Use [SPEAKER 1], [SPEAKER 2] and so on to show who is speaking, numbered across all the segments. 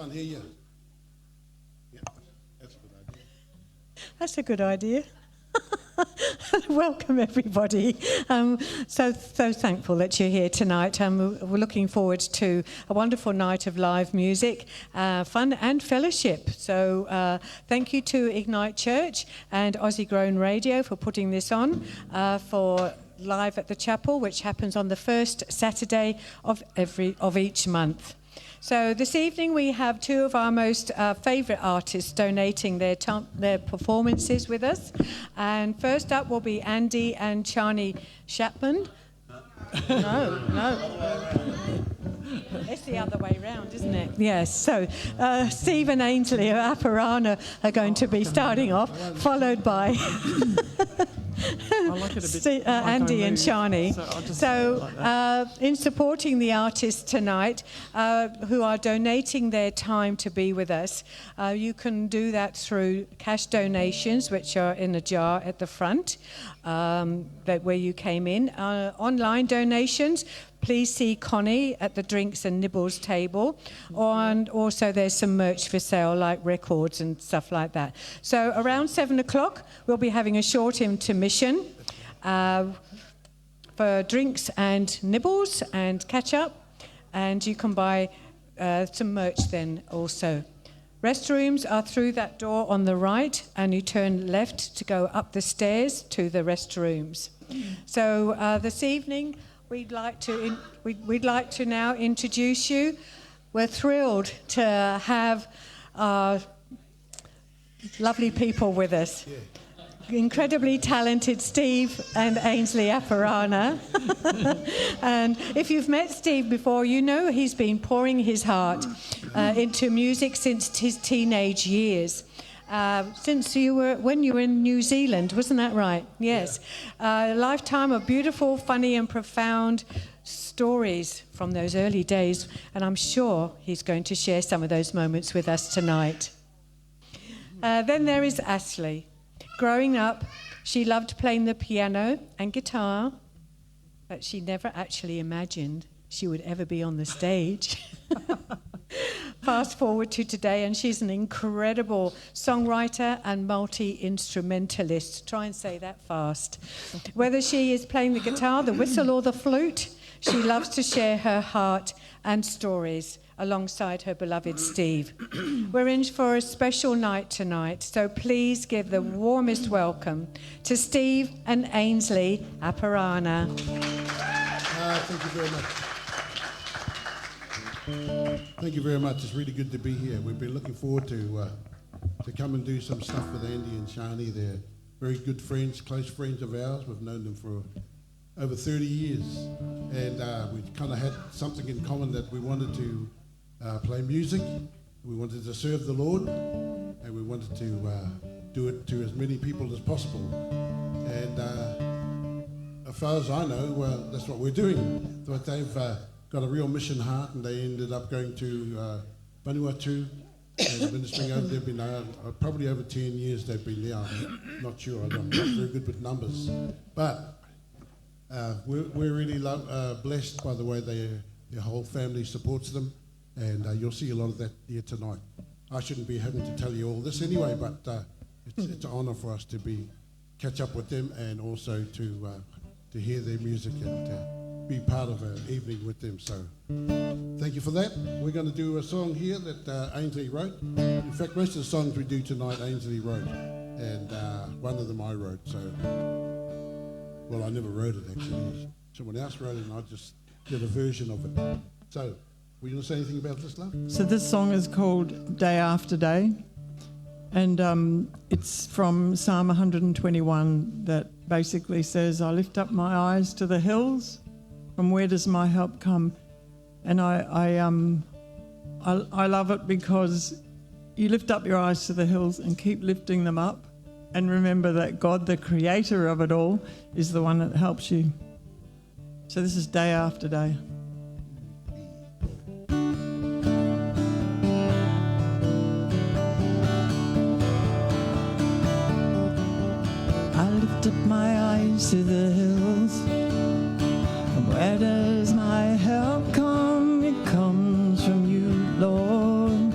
[SPEAKER 1] can't hear you. Yeah, that's a good idea.
[SPEAKER 2] That's a good idea. Welcome, everybody. So thankful that you're here tonight. We're looking forward to a wonderful night of live music, fun and fellowship. So thank you to Ignite Church and Aussie Grown Radio for putting this on for live at the chapel, which happens on the first Saturday of each month. So this evening we have two of our most favourite artists donating their performances with us. And first up will be Andy and Charnie Chapman. No. It's the other way round, isn't it? Yes. So Steve and Ainsley Apirana are going to be starting off, followed by Andy and Charnie. In supporting the artists tonight who are donating their time to be with us, you can do that through cash donations, which are in a jar at the front, where you came in. Online donations, please see Connie at the drinks and nibbles table. And also there's some merch for sale, like records and stuff like that. So around 7 o'clock, we'll be having a short intermission for drinks and nibbles and catch up. And you can buy some merch then also. Restrooms are through that door on the right, and you turn left to go up the stairs to the restrooms. So this evening, we'd like to now introduce you. We're thrilled to have our lovely people with us. Incredibly talented Steve and Ainsley Apirana. And if you've met Steve before, you know he's been pouring his heart into music since his teenage years. When you were in New Zealand, wasn't that right? Yes. A lifetime of beautiful, funny and profound stories from those early days, and I'm sure he's going to share some of those moments with us tonight. Then there is Ashley. Growing up, she loved playing the piano and guitar, but she never actually imagined she would ever be on the stage. Fast forward to today, and she's an incredible songwriter and multi-instrumentalist. Try and say that fast. Whether she is playing the guitar, the whistle or the flute, she loves to share her heart and stories alongside her beloved Steve. We're in for a special night tonight, so please give the warmest welcome to Steve and Ainsley Apirana.
[SPEAKER 1] Thank you very much. Thank you very much. It's really good to be here. We've been looking forward to come and do some stuff with Andy and Charnie. They're very good friends, close friends of ours. We've known them for over 30 years. And we kind of had something in common, that we wanted to play music. We wanted to serve the Lord. And we wanted to do it to as many people as possible. And as far as I know, well, that's what we're doing. But they've got a real mission heart, and they ended up going to Vanuatu and ministering over there. Been probably over 10 years they've been there. I'm not sure. I'm not very good with numbers. But we're really blessed by the way their whole family supports them, and you'll see a lot of that here tonight. I shouldn't be having to tell you all this anyway, but it's an honour for us to catch up with them, and also to hear their music and be part of an evening with them. So thank you for that. We're going to do a song here that Ainsley wrote. In fact, most of the songs we do tonight Ainsley wrote, and one of them I wrote. So, well, I never wrote it actually. Someone else wrote it, and I just did a version of it. So, were you going to say anything about this, love?
[SPEAKER 3] So this song is called Day After Day, and it's from Psalm 121 that basically says, I lift up my eyes to the hills. From where does my help come? And I love it because you lift up your eyes to the hills and keep lifting them up, and remember that God, the creator of it all, is the one that helps you. So this is Day After Day. I lift up my eyes to the hills. Where does my help come? It comes from you, Lord.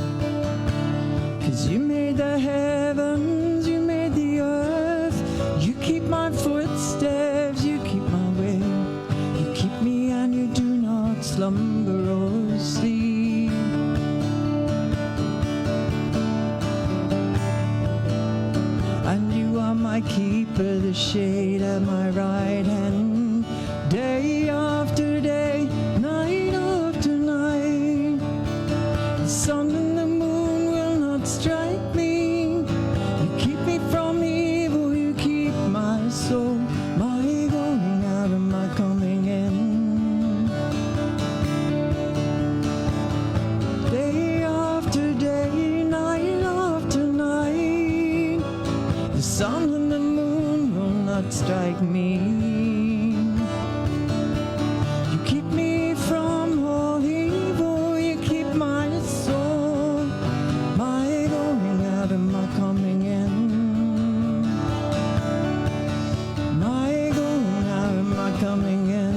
[SPEAKER 3] my keeper, the shade at my right hand, day after day, night after night. The sun and the moon will not strike me. You keep me from evil, you keep my soul, my going out and my coming in. Day after day, night after night, the sun and the moon will not strike me. You keep me from all evil, you keep my soul, my going out and my coming in. My going out and my coming in.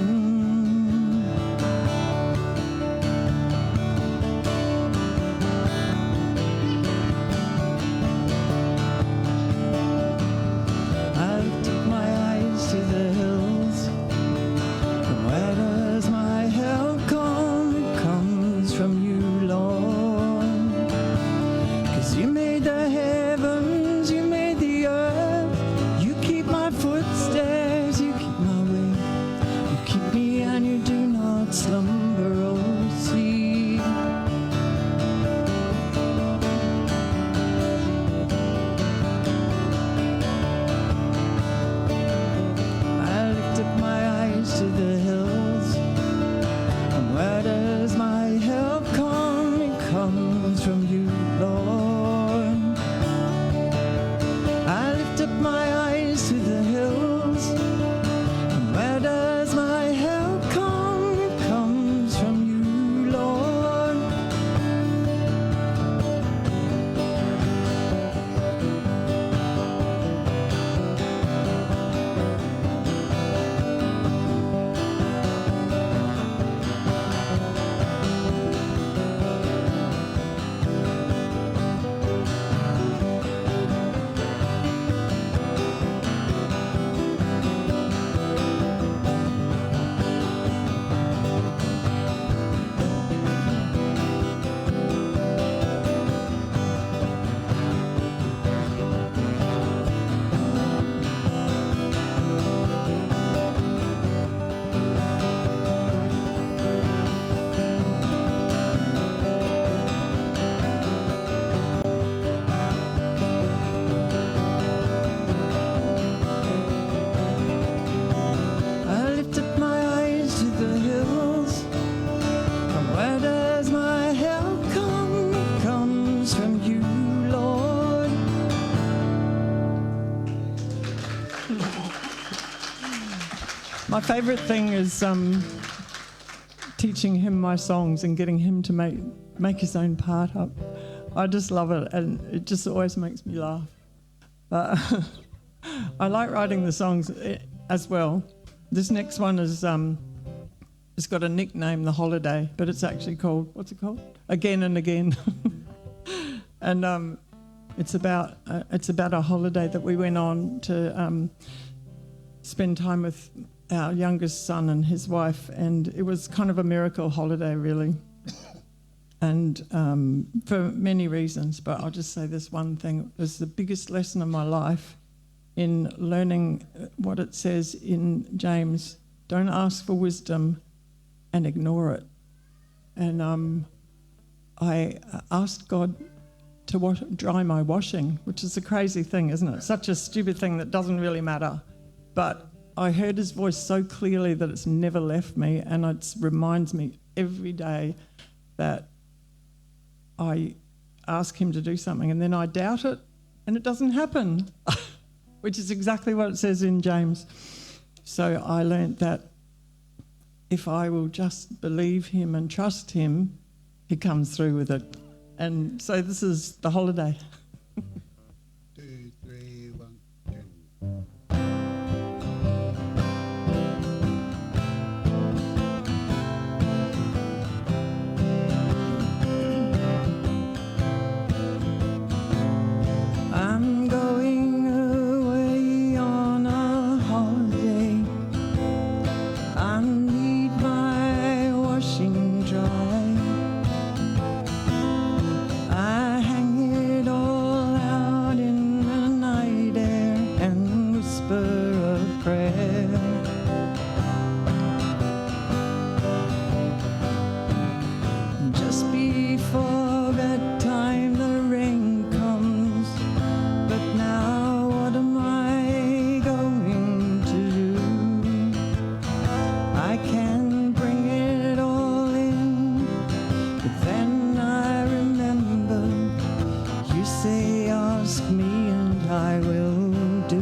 [SPEAKER 3] I lift up my eyes to the hills. From where does my help come? It comes from you, Lord. 'Cause you made the heavens, you made the earth. You keep my footsteps, you keep my way. You keep me and you do not slumber or sleep. I lift up my eyes to the hills. And where does my help come? It comes from you, Lord. I lift up my eyes to the hills. And where does my help come? It comes from you, Lord. I lift up my eyes to the hills. From where does my help come? It comes from you, Lord. My favourite thing is teaching him my songs and getting him to make his own part up. I just love it, and it just always makes me laugh. But I like writing the songs as well. This next one is it's got a nickname, The Holiday, but it's actually called, what's it called? Again and Again. And it's about a holiday that we went on to spend time with our youngest son and his wife, and it was kind of a miracle holiday, really. And for many reasons, but I'll just say this one thing. It was the biggest lesson of my life in learning what it says in James: don't ask for wisdom and ignore it. And I asked God to dry my washing, which is a crazy thing, isn't it? Such a stupid thing that doesn't really matter. But I heard his voice so clearly that it's never left me, and it reminds me every day that I ask him to do something and then I doubt it and it doesn't happen, which is exactly what it says in James. So I learnt that if I will just believe him and trust him, he comes through with it. And so this is The Holiday.
[SPEAKER 1] 2, 3, 1, 2.
[SPEAKER 3] I'm going away on a holiday. I need my washing dry. I hang it all out in the night air. I will do.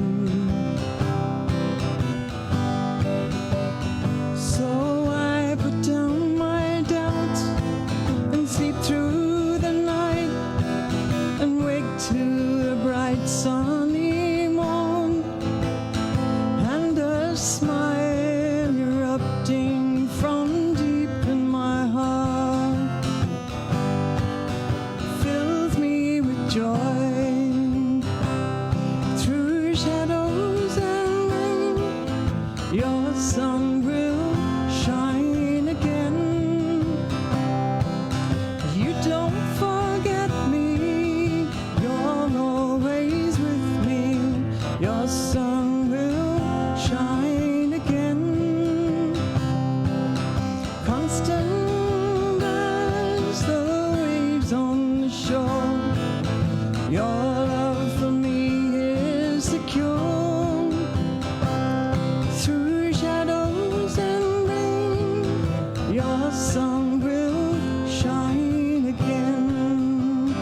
[SPEAKER 3] So I put down my doubts and sleep through the night and wake to a bright sunny morn and a smile erupting from deep in my heart fills me with joy. Through shadows and rain, your sun will shine again. You don't forget me, you're always with me. Your sun will shine again. Constant as the waves on the shore, your love for me is secure. Through shadows and rain, your sun will shine again.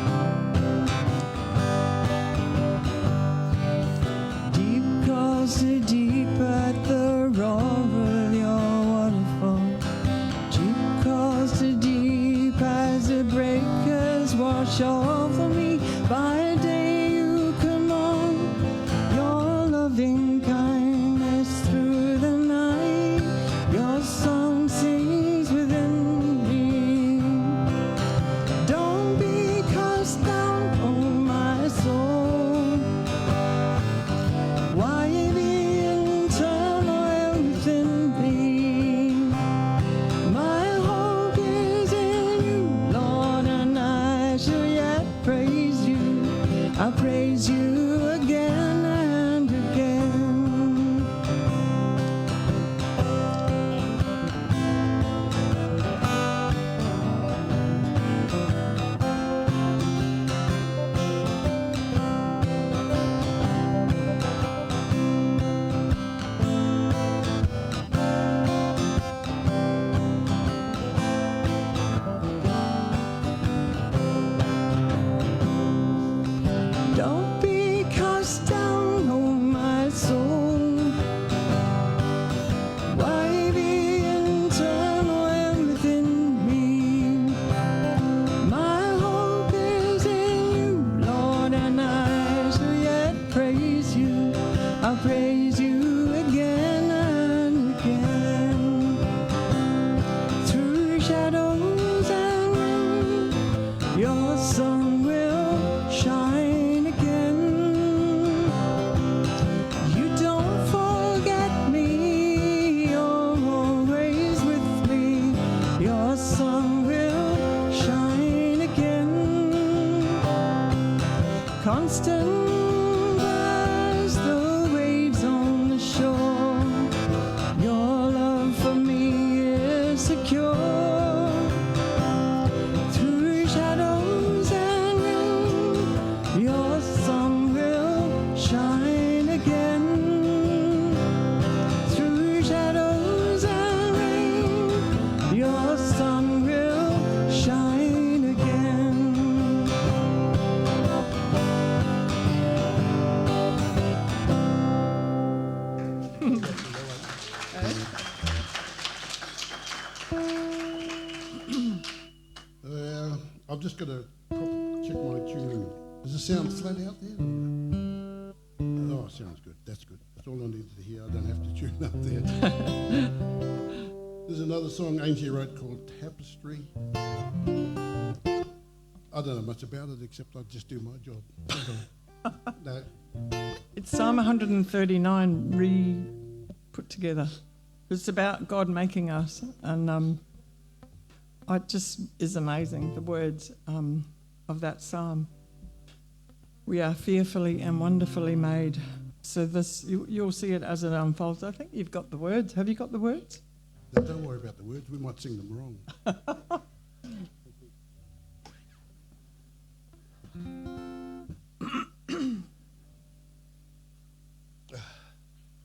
[SPEAKER 3] Deep calls to deep at the roar of your waterfall. Deep calls to deep as the breakers wash over me. By day you come on, your loving kindness through the night. Your song sings within me. Don't be cast down, oh my soul. Why be in turmoil within me? My hope is in you, Lord, and I shall yet praise you. I'll praise you again and again. Don't be cast down, oh my soul. Why be in turmoil within me? My hope is in you, Lord, and I shall yet praise you. I'll praise you again and again. Through shadows and rain, your sun will shine again. You don't forget me, you're always with me. Your sun will shine again. Constant as the waves on the shore, your love for me is secure. Through shadows and rain, your sun will shine again. Through shadows and rain, your sun will shine again.
[SPEAKER 1] I've just got to check my tuning. Does it sound flat out there? Oh, it sounds good. That's good. That's all I needed to hear. I don't have to tune up there. There's another song Ainsley wrote called Tapestry. I don't know much about it except I just do my job. No.
[SPEAKER 3] It's Psalm 139 re-put together. It's about God making us, and it just is amazing, the words of that psalm. We are fearfully and wonderfully made. So this, you'll see it as it unfolds. I think you've got the words. Have you got the words?
[SPEAKER 1] No, don't worry about the words. We might sing them wrong.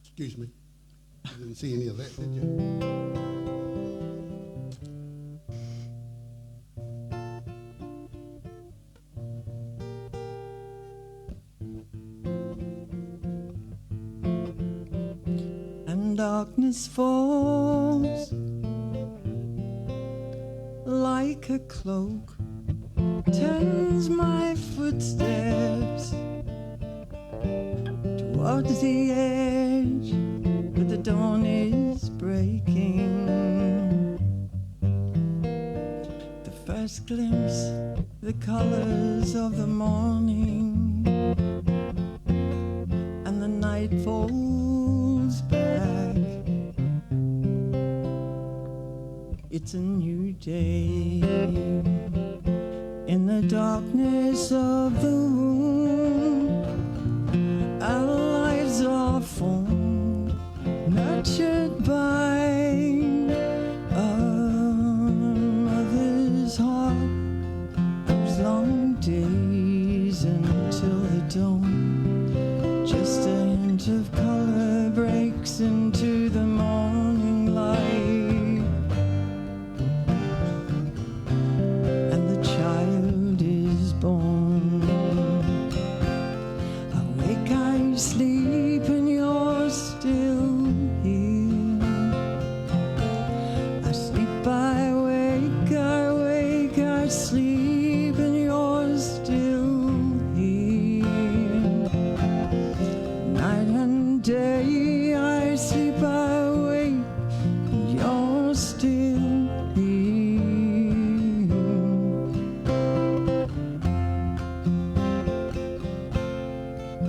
[SPEAKER 1] Excuse me. You didn't see any of that, did you?
[SPEAKER 3] darkness falls like a cloak, turns my footsteps towards the edge, but the dawn is breaking. The first glimpse, the colors of the morning, and the night falls back. It's a new day. In the darkness of the room, our lives are formed, nurtured by a mother's heart. Those long days until the dawn, just a hint of color breaks into the morning light, and the child is born. Awake, I sleep, and you're still here. I sleep, I wake, I wake, I sleep, and you're still here. Night and day, I sleep, I wake, and you're still here.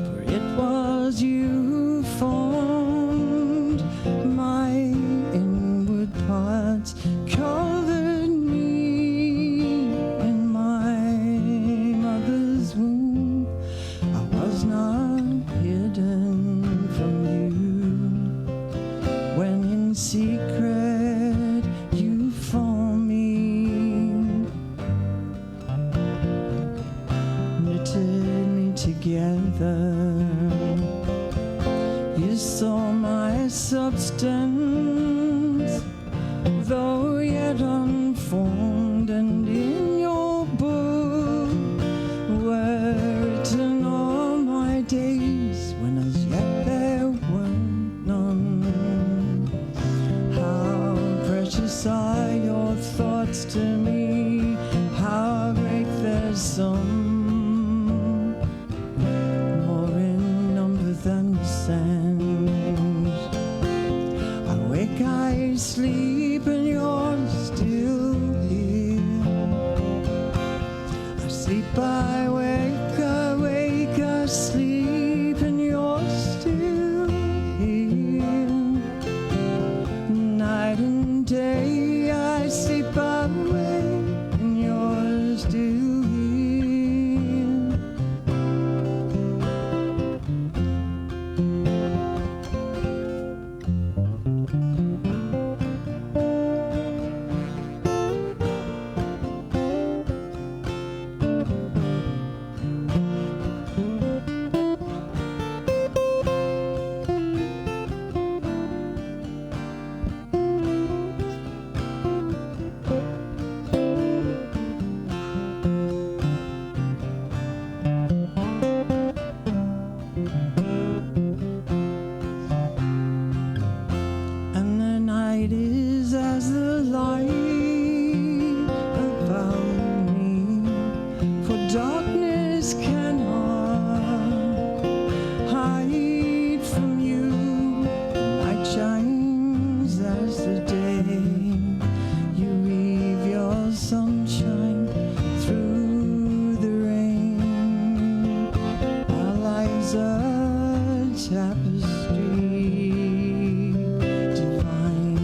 [SPEAKER 3] For it was you who formed my inward parts, covered me in my mother's womb. I was not hidden from you when in secret you formed me, knitted me together. You saw my substance, though yet unformed, and in your book were written all my days when as yet there were none. How precious are your thoughts to me, how great their sum, more in number than the sands. I wake, I sleep, and you're still here. I sleep, I wake, I wake, I sleep, and you're still here. Night and day, I sleep, I wake, and you're still here. And the night is as the light about me, for darkness cannot hide from you. The night shines as the day, you weave your sunshine through the rain. Our lives are tapestry divine.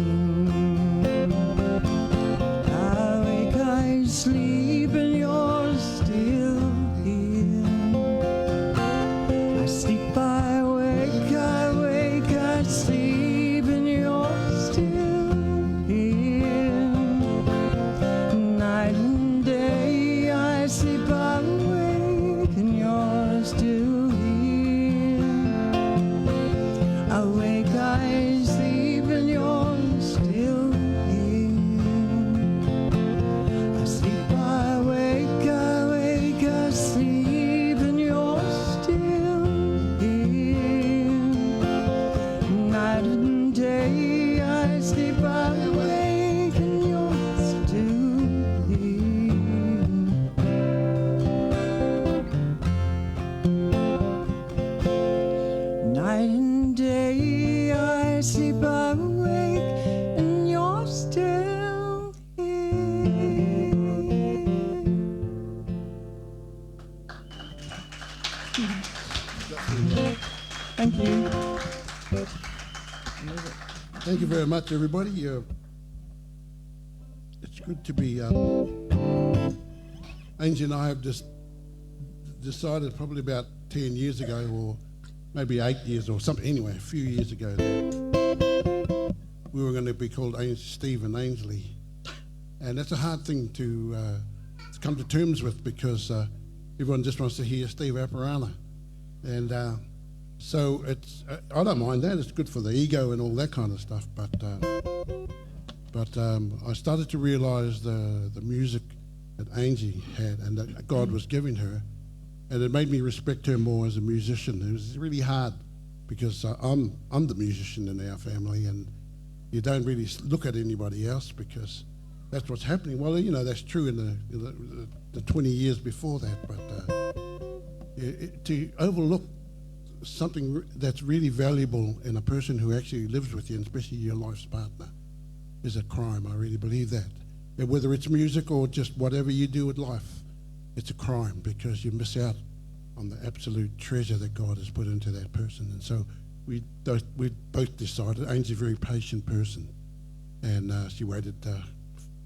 [SPEAKER 3] I wake, I sleep, and you're still here. I sleep, I wake, I sleep, and you're still here. Night and day, I sleep, I wake, and you're still here. Night and day I sleep awake, and you're still here. Thank you.
[SPEAKER 1] Thank you very much, everybody. It's good to be. Ainsley and I have just decided probably about 10 years ago, or maybe 8 years or something, anyway, a few years ago, that we were going to be called Steve and Ainsley. And that's a hard thing to come to terms with, because everyone just wants to hear Steve Apirana. And so it's, I don't mind that, it's good for the ego and all that kind of stuff, but I started to realise the music that Ainsley had and that God was giving her, and it made me respect her more as a musician. It was really hard, because I'm the musician in our family, and you don't really look at anybody else because that's what's happening. Well, you know, that's true in the 20 years before that, but to overlook something that's really valuable in a person who actually lives with you, and especially your life's partner, is a crime. I really believe that. And whether it's music or just whatever you do with life, it's a crime, because you miss out on the absolute treasure that God has put into that person. And so we both decided. Ainsley's a very patient person, and she waited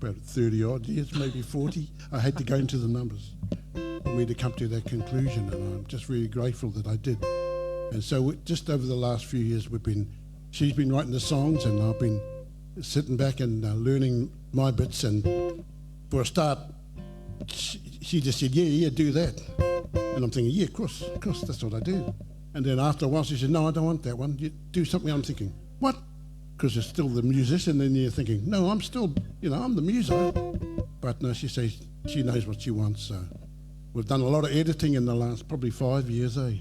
[SPEAKER 1] about 30 odd years, maybe 40. I hate to go into the numbers, for me to come to that conclusion, and I'm just really grateful that I did. And so just over the last few years, she's been writing the songs, and I've been sitting back and learning my bits. And for a start, she just said, yeah, do that. And I'm thinking, yeah, of course, that's what I do. And then after a while, she said, no, I don't want that one. You do something. I'm thinking, what? Because you're still the musician, and you're thinking, no, I'm still, I'm the muso. But no, she says she knows what she wants. So we've done a lot of editing in the last probably 5 years, eh?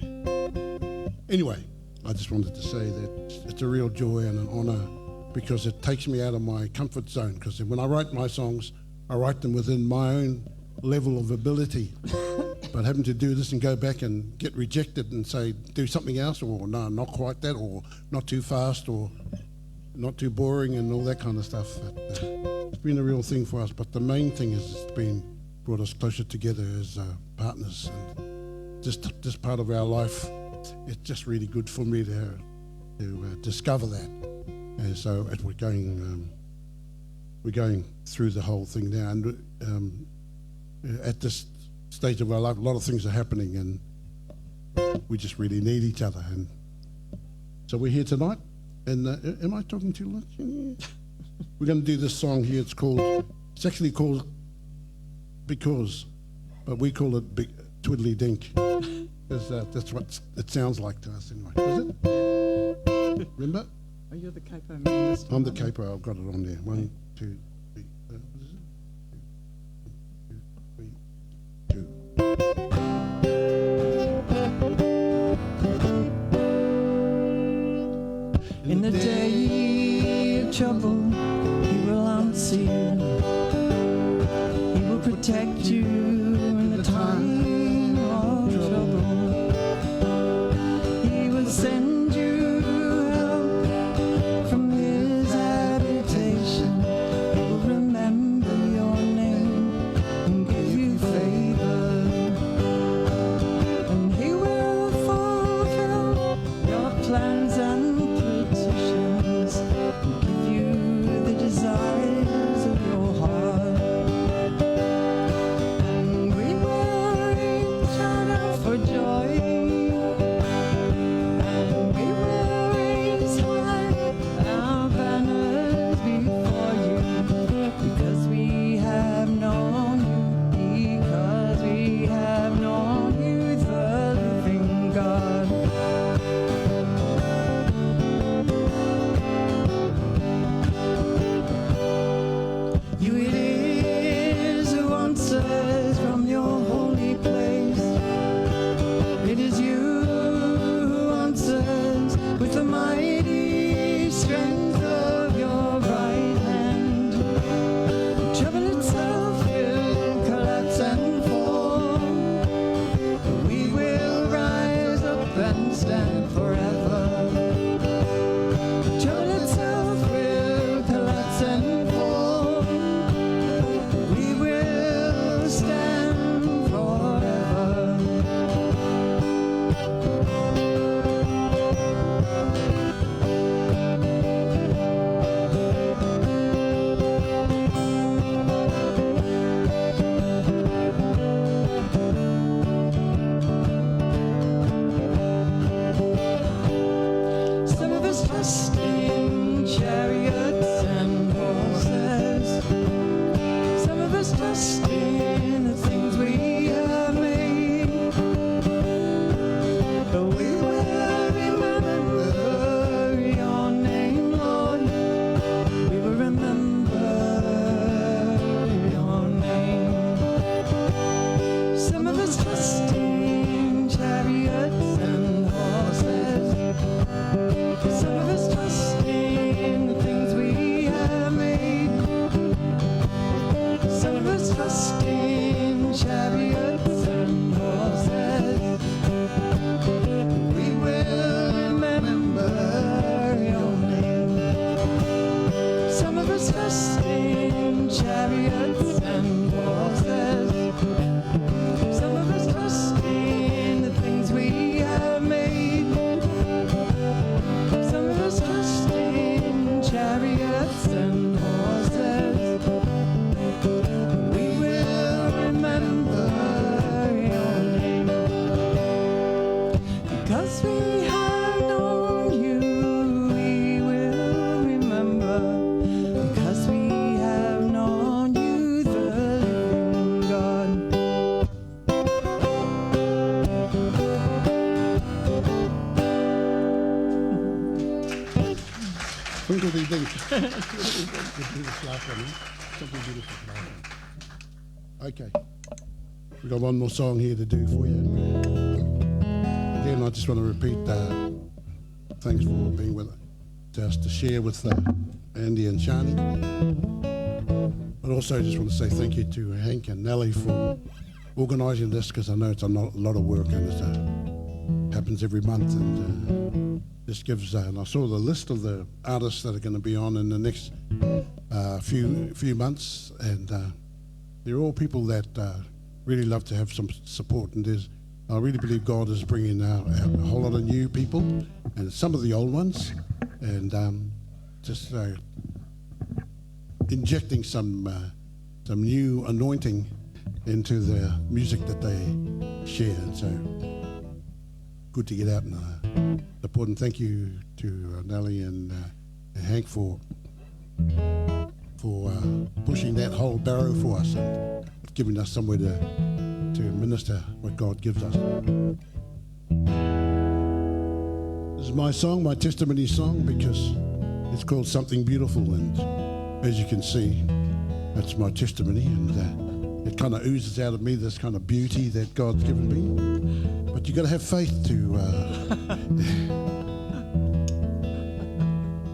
[SPEAKER 1] Anyway, I just wanted to say that it's a real joy and an honour, because it takes me out of my comfort zone. Because when I write my songs, I write them within my own level of ability. But having to do this and go back and get rejected and say, do something else, or no, not quite that, or not too fast, or not too boring, and all that kind of stuff. It's been a real thing for us. But the main thing is it's brought us closer together as partners. And just part of our life, it's just really good for me to discover that. And so we're going through the whole thing now, and at this stage of our life, a lot of things are happening, and we just really need each other. And so we're here tonight. And am I talking too much? Yeah. We're going to do this song here. It's actually called Because, but we call it Big Twiddly Dink. That's what it sounds like to us anyway. Is it? Remember?
[SPEAKER 3] Oh, you're the capo man this time.
[SPEAKER 1] I'm the capo. I've got it on there. 1, 2, 3. What is it? 2, 3, 2.
[SPEAKER 3] In the day of trouble, He will answer you. He will protect you in the time of trouble. He will send you help from His habitation. He will remember your name and give you favor. And He will fulfill your plans and petitions, and give you the desires of your heart. And we will reach out for joy, and we will raise high our banners before you, because we have known you, because we have known you, the living God. us trust in chariots and horses. Some of us trust in the things we have made. But we will remember your name, Lord. We will remember your name. Some of us trust in chariots and horses. Some of us trust in the things we have made. Some of us trust in chariots and horses. We will remember your name. Some of us trust in chariots and horses. Some of us trust in the things we have made. Some of us trust in chariots and horses. We will remember your name. Because we have known you, we will remember. Because we have known you, the living God.
[SPEAKER 1] Twinkle dee dink. Good beautiful laugh on him. Something beautiful laugh on. Okay. We've got one more song here to do for you. Again, I just want to repeat thanks for being with us to share with Andy and Shani. But also I just want to say thank you to Hank and Nellie for organising this, because I know it's a lot of work, and it happens every month, and this gives, and I saw the list of the artists that are going to be on in the next few months, and they're all people that really love to have some support, and I really believe God is bringing out a whole lot of new people, and some of the old ones, and just injecting some new anointing into the music that they share, and so good to get out and support. And thank you to Nellie and Hank for pushing that whole barrow for us and giving us somewhere to minister what God gives us. This is my song, my testimony song, because it's called Something Beautiful, and as you can see, that's my testimony, and it kind of oozes out of me, this kind of beauty that God's given me. But you got to have faith to.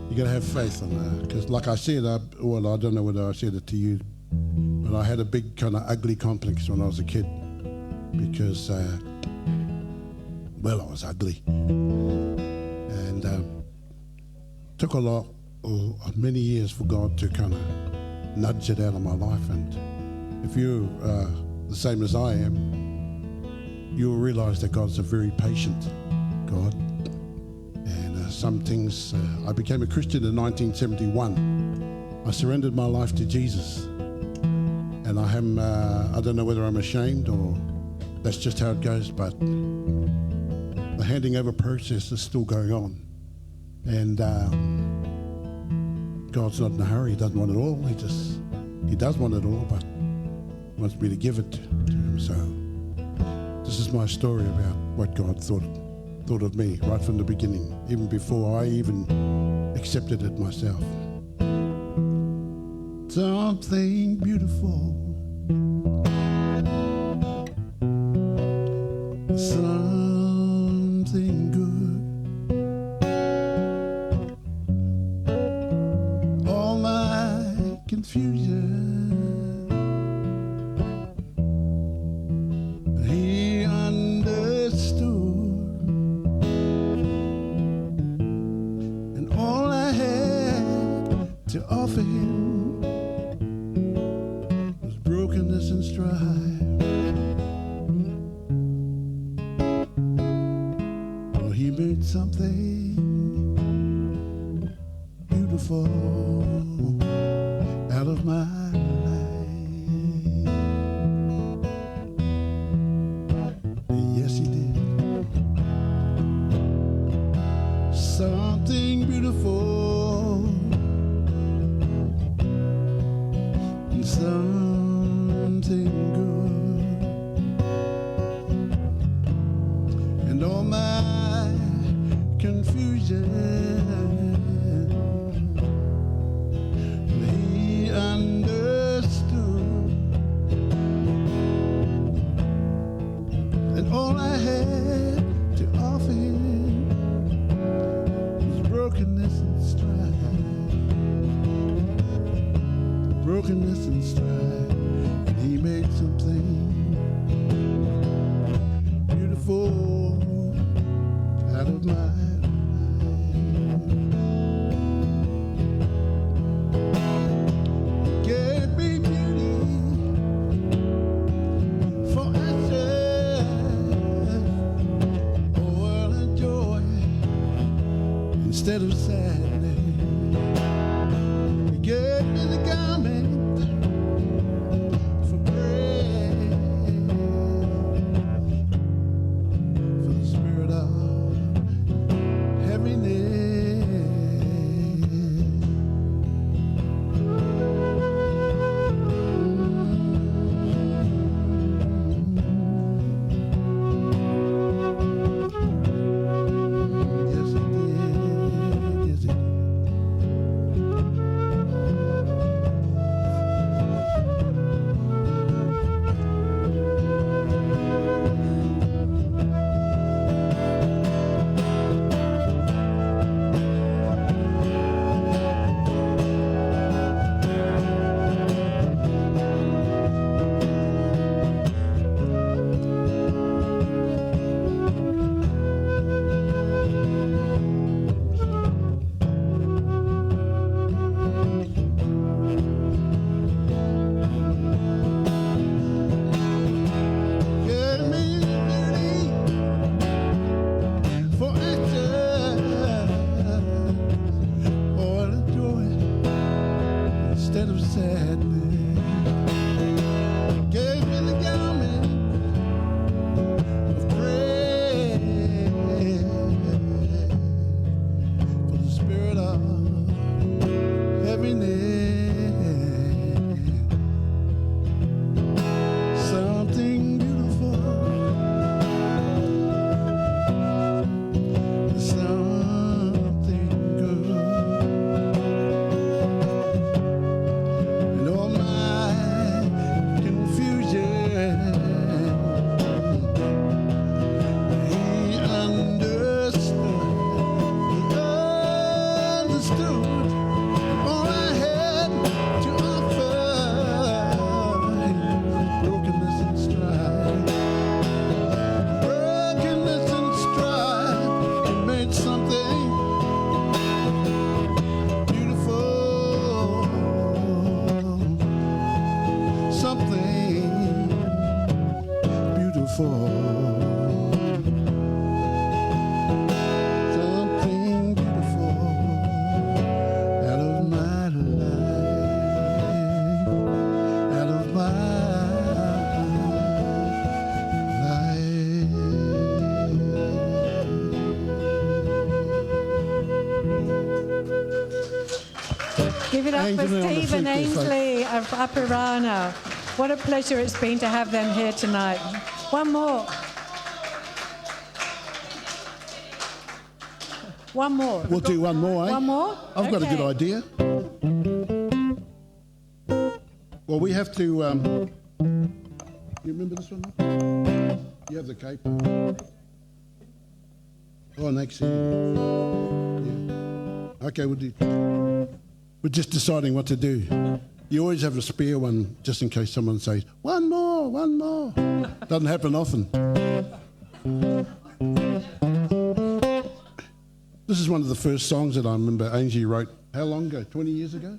[SPEAKER 1] You got to have faith, because like I said, I don't know whether I said it to you, but I had a big kind of ugly complex when I was a kid, because I was ugly, and took many years for God to kind of nudge it out of my life. And if you're the same as I am, you'll realize that God's a very patient God. And some things, I became a Christian in 1971. I surrendered my life to Jesus. And I don't know whether I'm ashamed or that's just how it goes, but the handing over process is still going on. And God's not in a hurry. He doesn't want it all. He does want it all, but he wants me to give it to him. So this is my story about what God thought of me right from the beginning, even before I even accepted it myself. Something beautiful, something good. All my confusion, he understood, and all I had to offer him was brokenness and strife. Well, he made something beautiful out of my life. Yes, he did. So something beautiful and something good, and all my confusion he understood, and all I had to offer him was brokenness and strife, brokenness and strife, and he made something beautiful out of my life. Gave me beauty for ashes, oil and joy instead of sadness. He gave me the garment for praise, for the spirit of heaviness. Yes, it did. Yes, it did. Gave me beauty for ashes, oil and joy instead of sadness. Gave me the garment of praise, for the spirit of heaviness. Something beautiful, something good, and all my confusion he understood, all I had to offer him was brokenness and strife, brokenness and strife. He made something beautiful, something beautiful, something beautiful out of my life, out of my life.
[SPEAKER 2] Give it up for
[SPEAKER 1] Ainsley on the
[SPEAKER 2] Steve and
[SPEAKER 1] flute, please,
[SPEAKER 2] Ainsley of Apirana. What a pleasure it's been to have them here tonight. One more. One more.
[SPEAKER 1] We'll do one more, eh?
[SPEAKER 2] One more?
[SPEAKER 1] I've got a good
[SPEAKER 2] Okay.
[SPEAKER 1] idea. Well, we have to. You remember this one? You have the capo. Oh, next year. Yeah. Okay, we're just deciding what to do. You always have a spare one just in case someone says, one more, one more. Doesn't happen often. This is one of the first songs that I remember Ainsley wrote. How long ago? 20 years ago?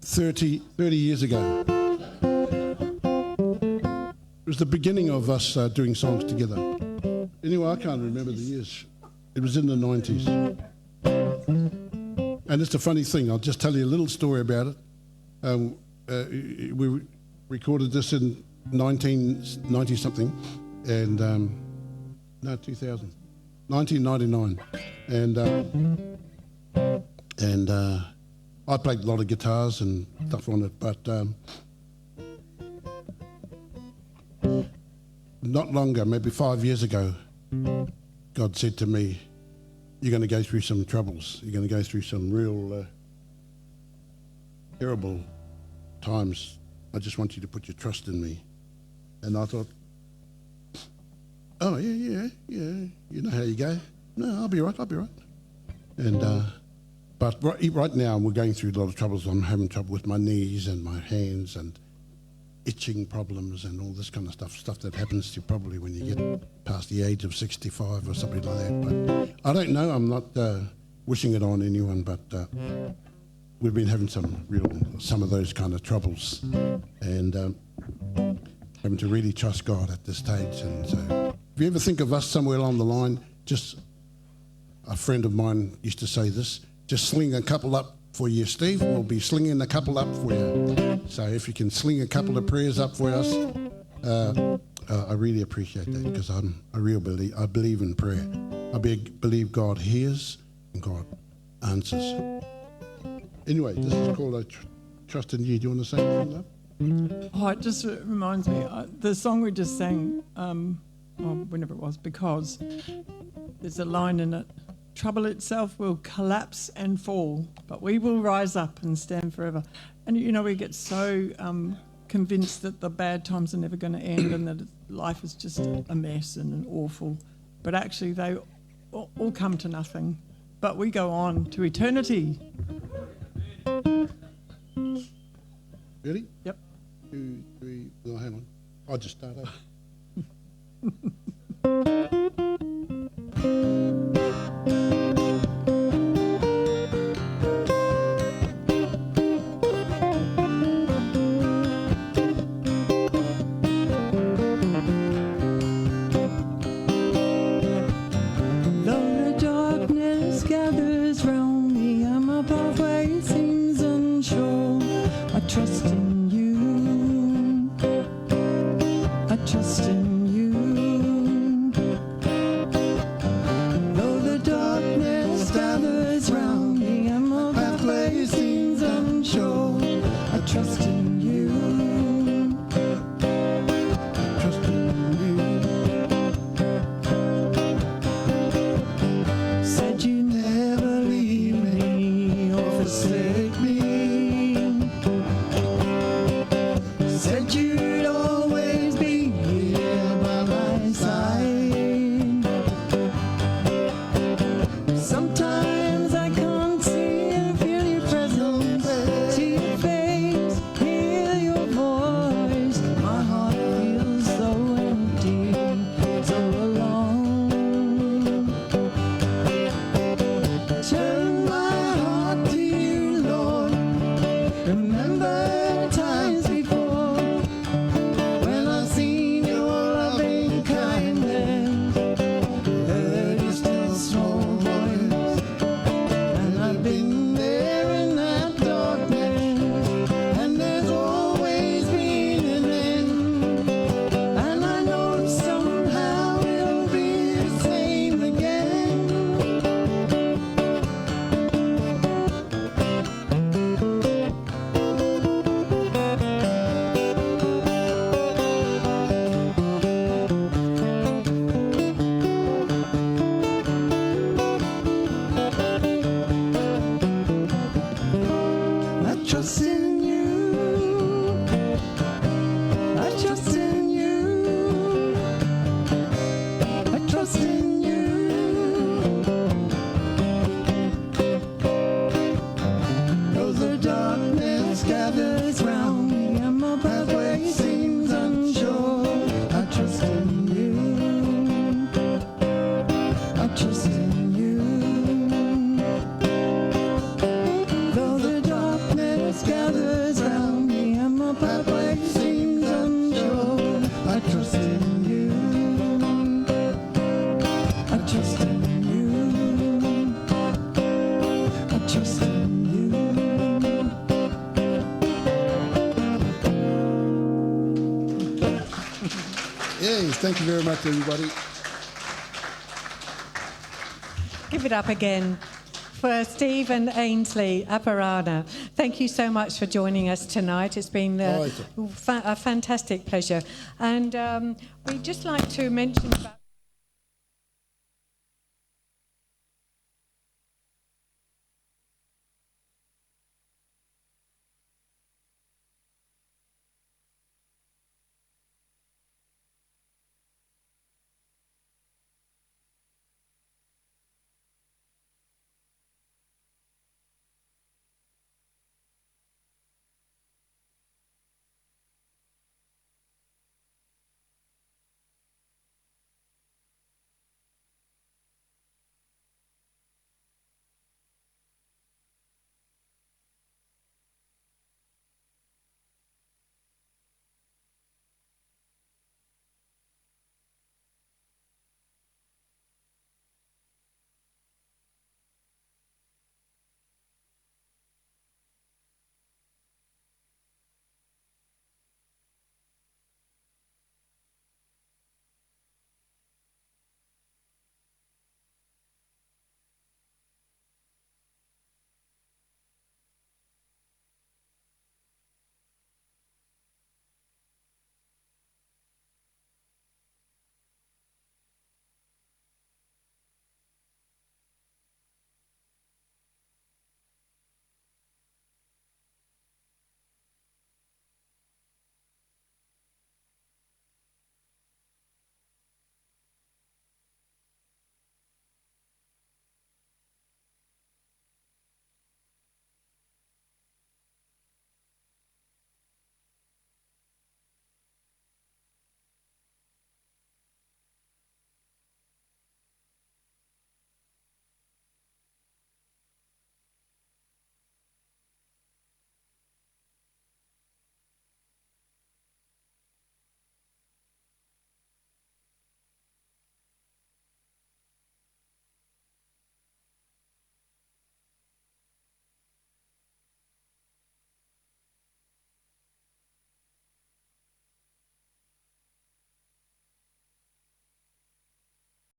[SPEAKER 1] 30 years ago. It was the beginning of us doing songs together. Anyway, I can't remember the years. It was in the 90s. And it's a funny thing. I'll just tell you a little story about it. We recorded this in 1990-something, and no, 2000. 1999, and I played a lot of guitars and stuff on it, but not longer, maybe 5 years ago, God said to me, "You're going to go through some troubles. You're going to go through some real terrible times. I just want you to put your trust in me." And I thought, "Oh, yeah, you know how you go. No, I'll be right. And but right now we're going through a lot of troubles. I'm having trouble with my knees and my hands and itching problems and all this kind of stuff that happens to you probably when you get past the age of 65 or something like that. But I don't know. I'm not wishing it on anyone, but we've been having some of those kind of troubles, and having to really trust God at this stage. And so, if you ever think of us somewhere along the line, just a friend of mine used to say this: just sling a couple up for you, Steve. We'll be slinging a couple up for you. So if you can sling a couple of prayers up for us, I really appreciate that, because I believe in prayer. I believe God hears and God answers. Anyway, this is called Trust in You. Do you want to say anything, love?
[SPEAKER 3] Oh, it just reminds me, the song we just sang, whenever it was, because there's a line in it: trouble itself will collapse and fall, but we will rise up and stand forever. And, we get so convinced that the bad times are never going to end and that life is just a mess and awful. But actually, they all come to nothing. But we go on to eternity.
[SPEAKER 1] Ready?
[SPEAKER 3] Yep.
[SPEAKER 1] 2, 3, no, hang on. I'll just start over.
[SPEAKER 3] Trust in you. I trust in you. Though the darkness gathers round me and my pathway seems unsure, I trust in you. Trust in you. Said you never leave me or forsake me. Said you'd always be here by my side. Sometimes I can't see and feel your presence, see your face, hear your voice. My heart feels so empty, so alone. Turn my heart to you, Lord. Remember times before. Trust in you. I trust in you. I trust in you. Though the darkness gathers round me and my pathway seems unsure, I trust in you. I trust in you. Though the darkness gathers round me and my pathway seems unsure, I trust in you. I trust in you. I trust in you.
[SPEAKER 1] Yes, thank you very much, everybody.
[SPEAKER 2] give it up again for Steve and Ainsley Apirana. Thank you so much for joining us tonight. It's been a fantastic pleasure. And we'd just like to mention about